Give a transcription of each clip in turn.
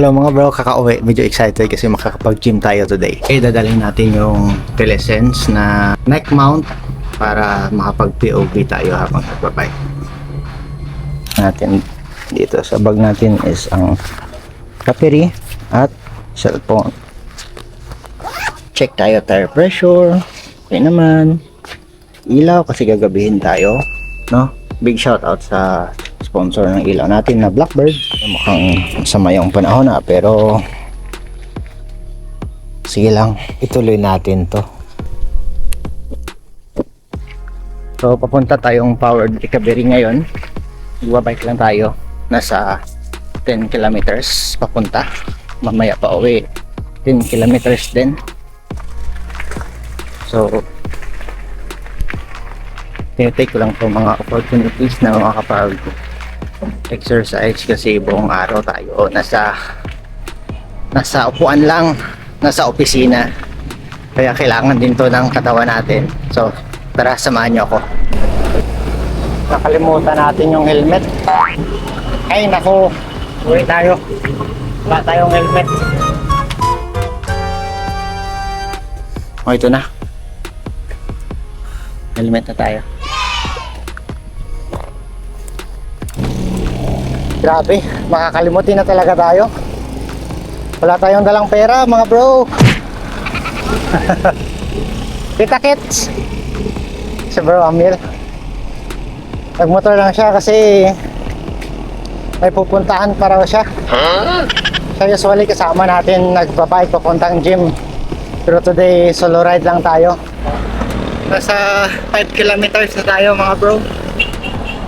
Hello mga bro, kakauwi. Medyo excited kasi makakapag-gym tayo today. Okay, dadalhin natin yung Telesense na neck mount para makapag-POV tayo habang nagbabike. Natin dito sa bag natin is ang battery at cellphone. Check tayo tire pressure. Okay naman. Ilaw kasi gagabihin tayo, no? Big shout out sa sponsor ng ilaw natin na Blackbird. Mukhang sama yung panahon na pero sige lang, ituloy natin to. So papunta tayong powered recovery ngayon. Magbabike lang tayo. Nasa 10 kilometers papunta. Mamaya pa uwi 10 kilometers din. So tinitake ko lang po mga opportunities na makakapag exercise kasi buong araw tayo nasa upuan lang, nasa opisina, kaya kailangan din to ng katawan natin. So tara, samahan nyo ako. Nakalimutan natin yung helmet. Ay nako, uwi tayo, wala tayong helmet. O ito na, helmet na tayo. Grabe, makakalimutin na talaga tayo. Wala tayong dalang pera mga bro. Kita kits si bro Amir, nagmotor lang siya kasi may pupuntahan para siya. Siya usually kasama natin nagbabike papuntang gym, pero today solo ride lang tayo. Nasa 5 kilometers na tayo mga bro.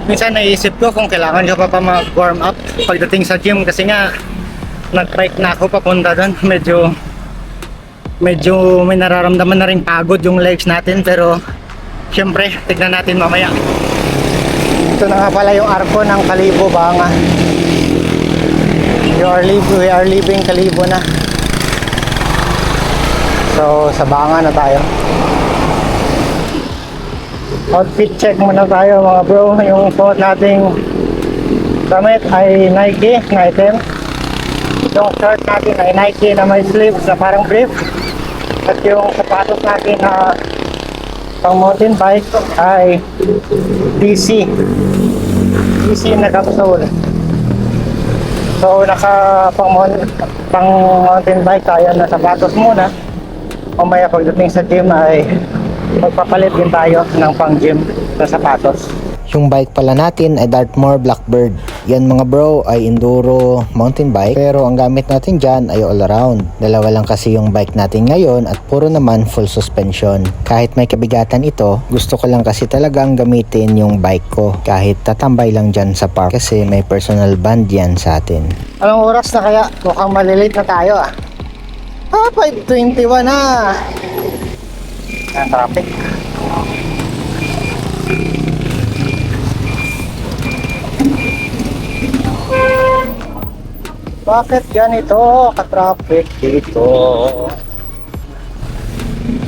Minsan naisip ko kung kailangan ko pa mag-warm up pagdating sa gym kasi nga nag-trike na ako papunta doon. Medyo may nararamdaman na rin pagod yung legs natin, pero syempre tignan natin mamaya. Ito na nga pala yung arko ng Kalibo Banga. We are leaving Kalibo na. So sa Banga na tayo. Outfit check muna tayo mga bro. Yung suot nating damit ay Nike na item. Yung shirt natin ay Nike na may sleeves na parang brief. At yung sapatos natin na pang mountain bike ay DC na capsule. So naka pang mountain bike tayo na sapatos muna. Mamaya pagdating sa gym ay magpapalit din tayo ng pang gym na sapatos. Yung bike pala natin ay Dartmoor Blackbird. Yan mga bro ay enduro mountain bike, pero ang gamit natin dyan ay all around. Dalawa lang kasi yung bike natin ngayon at puro naman full suspension. Kahit may kabigatan ito, gusto ko lang kasi talagang gamitin yung bike ko kahit tatambay lang dyan sa park kasi may personal band yan sa atin. Anong oras na kaya? Mukhang malilate na tayo ah. 5:21 na. Ang traffic. Bakit ganito ka-traffic dito?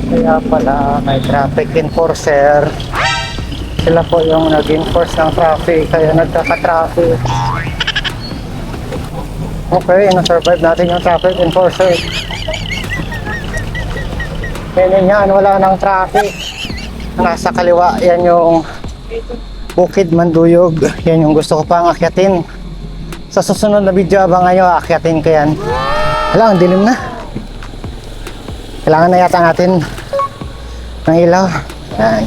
Kaya pala may traffic enforcer. Sila po yung nag-enforce ng traffic, kaya nagkaka-traffic. Okay, na-survive natin yung traffic enforcer. Ganyan yan, wala nang traffic. Nasa kaliwa, yan yung Bukid Manduyog. Yan yung gusto ko pang akyatin. Sa susunod na video, abangan nyo, akyatin ko yan. Hala, ang dilim na. Kailangan na yata natin ng ilaw. Yan.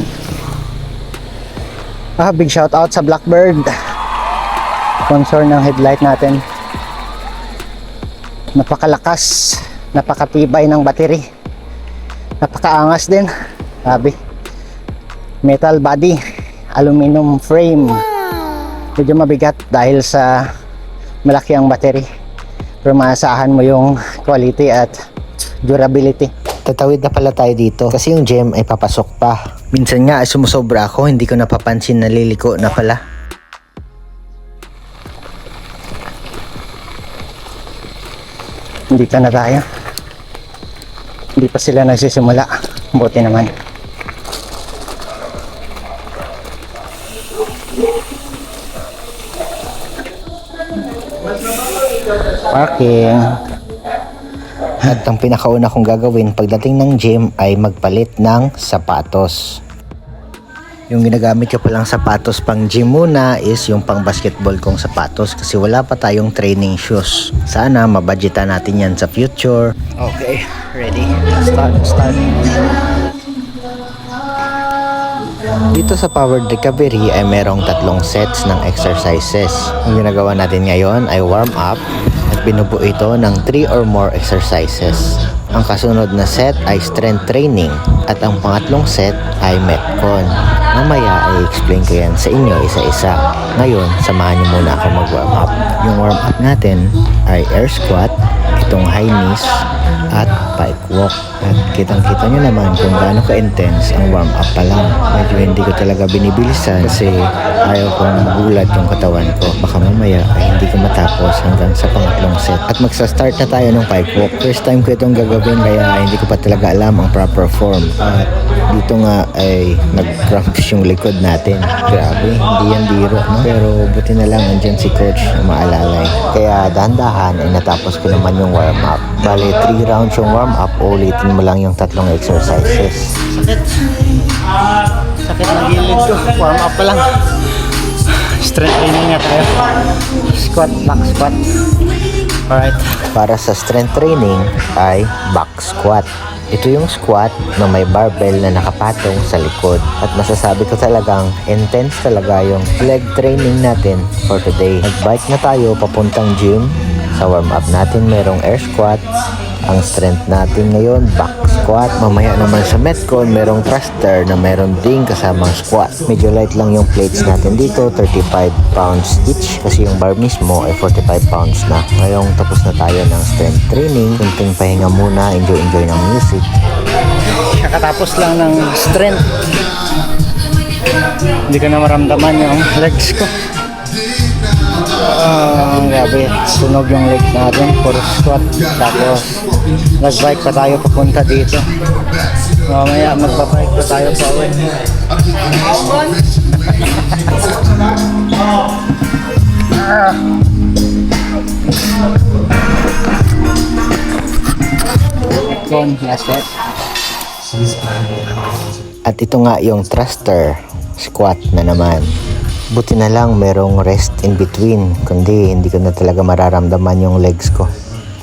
Big shout out sa Blackbird, sponsor ng headlight natin. Napakalakas, napakatibay ng battery. Napakaangas din. Sabi, metal body, aluminum frame. Medyo mabigat dahil sa malaki ang battery, pero maasahan mo yung quality at durability. Tatawid na pala tayo dito kasi yung gym ay papasok pa. Minsan nga ay sumusobra ako, hindi ko napapansin na liliko na pala. Dito na tayo. Hindi pa sila nagsisimula. Buti naman. Parking. At ang pinakauna kong gagawin pagdating ng gym ay magpalit ng sapatos. Yung ginagamit ko palang sapatos pang gym muna is yung pang basketball kong sapatos kasi wala pa tayong training shoes. Sana mabudgetan natin yan sa future. Okay, ready? Start. Dito sa Powered Recovery ay merong 3 sets ng exercises. Ang ginagawa natin ngayon ay warm up at binubuo ito ng 3 or more exercises. Ang kasunod na set ay strength training at ang pangatlong set ay metcon. Mamaya ay explain ko yan sa inyo isa-isa. Ngayon, samahan niyo muna ako mag-warm up. Yung warm up natin ay air squat, itong high knees, at pike walk. At kitang-kita nyo naman kung gaano ka-intense ang warm up pa lang. Medyo hindi ko talaga binibilisan kasi ayaw kong magulat yung katawan ko. Baka mamaya ay hindi ko matapos hanggang sa pangatlong set. At magsa-start na tayo ng pike walk. First time ko itong gagawin kaya hindi ko pa talaga alam ang proper form. At dito nga ay nag-cramps yung likod natin. Grabe, hindi yan biro, no? Pero buti na lang andyan si coach na maalalay. Kaya dahan-dahan ay natapos ko naman yung warm up. Bale, 3 rounds yung warm up, ulitin mo lang yung 3 exercises. Sakit ng gilid ko. Warm up pa lang. Strength training nga tayo. Squat, back squat. Alright. Para sa strength training ay back squat. Ito yung squat na may barbell na nakapatong sa likod. At masasabi ko talagang intense talaga yung leg training natin for today. Nag-bike na tayo papuntang gym. Sa warm up natin merong air squat. Ang strength natin ngayon, back squat. Mamaya naman sa metcon, merong thruster na meron ding kasamang squat. Medyo light lang yung plates natin dito, 35 pounds each. Kasi yung bar mismo ay 45 pounds na. Ngayong tapos na tayo ng strength training. Kunting pahinga muna, enjoy ng music. Kakatapos lang ng strength. Hindi ko na maramdaman yung legs ko. Grabe, sunog yung legs natin. Puro squat. Tapos nag-bike pa tayo papunta dito. Mamaya magpa-bike pa tayo pa uwi. At ito nga yung thruster squat na naman. Buti na lang merong rest in between, kundi hindi ko na talaga mararamdaman yung legs ko.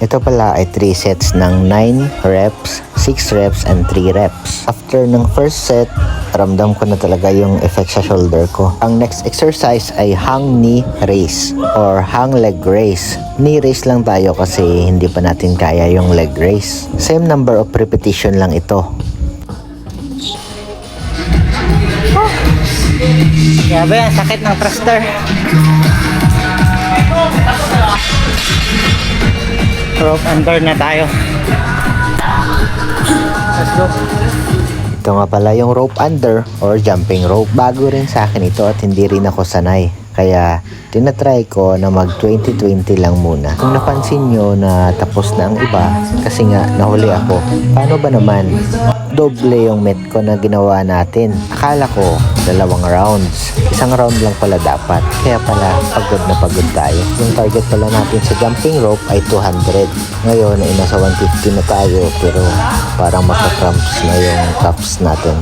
Ito pala ay 3 sets ng 9 reps, 6 reps, and 3 reps. After ng first set, ramdam ko na talaga yung effect sa shoulder ko. Ang next exercise ay hang knee raise or hang leg raise. Knee raise lang tayo kasi hindi pa natin kaya yung leg raise. Same number of repetition lang ito. Grabe, ang sakit ng thruster. Rope under na tayo. Let's go. Ito nga pala yung rope under or jumping rope. Bago rin sa akin ito at hindi rin ako sanay. Kaya tinatry ko na mag 20-20 lang muna. Kung napansin nyo na tapos na ang iba, kasi nga nahuli ako. Paano ba naman? Doble yung metcon na ginawa natin. Akala ko 2 rounds. 1 round lang pala dapat. Kaya pala pagod na pagod tayo. Yung target pala natin sa jumping rope ay 200. Ngayon ay nasa 150 na tayo pero parang makakramps na yung cuffs natin.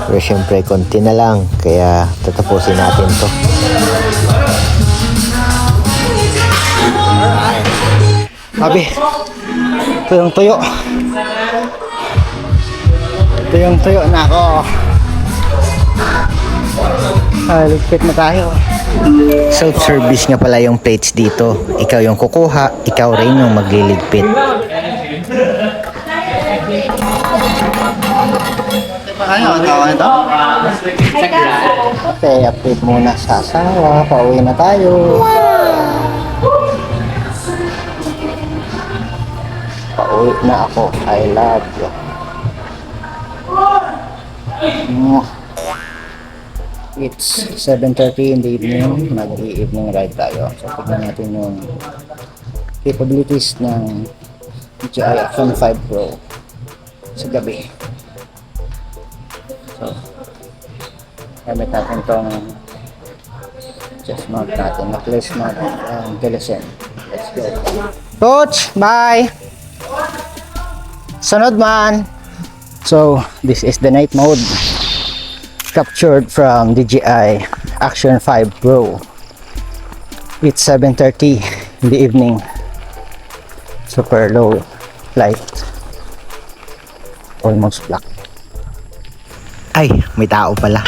Pero syempre konti na lang kaya tatapusin natin to. Sabi, ito yung tuyo. Ito yung tuyo na ako. Ligpit na tayo. Self-service nga pala yung plates dito. Ikaw yung kukuha, ikaw rin yung magliligpit. Ano, tawa nito? Okay, update muna sa asawa. Pauwi na tayo. Pauwi na ako. I love you. It's 7:30 in the evening. Mag-evening ride tayo. So, tignan natin yung capabilities ng DJI Action 5 Pro sa gabi. So, gamit natin itong chest mount natin. Na-place natin ang Telesen. Let's go. Coach, bye! Sunod man! So, this is the night mode. Captured from DJI Action 5 Pro. It's 7:30 in the evening. Super low light. Almost black. Ay, may tao pala.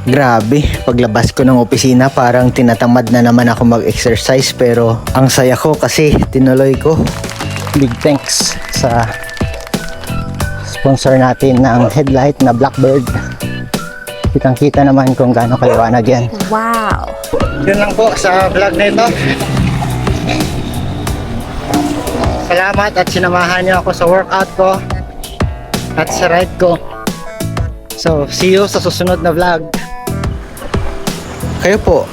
Grabe, paglabas ko ng opisina parang tinatamad na naman ako mag-exercise pero ang saya ko kasi tinuloy ko. Big thanks sa sponsor natin ng headlight na Blackbird. Kitang-kita naman kung gaano kaliwanag yan. Wow! Yun lang po sa vlog na ito. Salamat at sinamahan niyo ako sa workout ko at sa ride ko. So, see you sa susunod na vlog. Kayo po,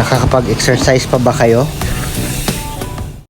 nakakapag-exercise pa ba kayo?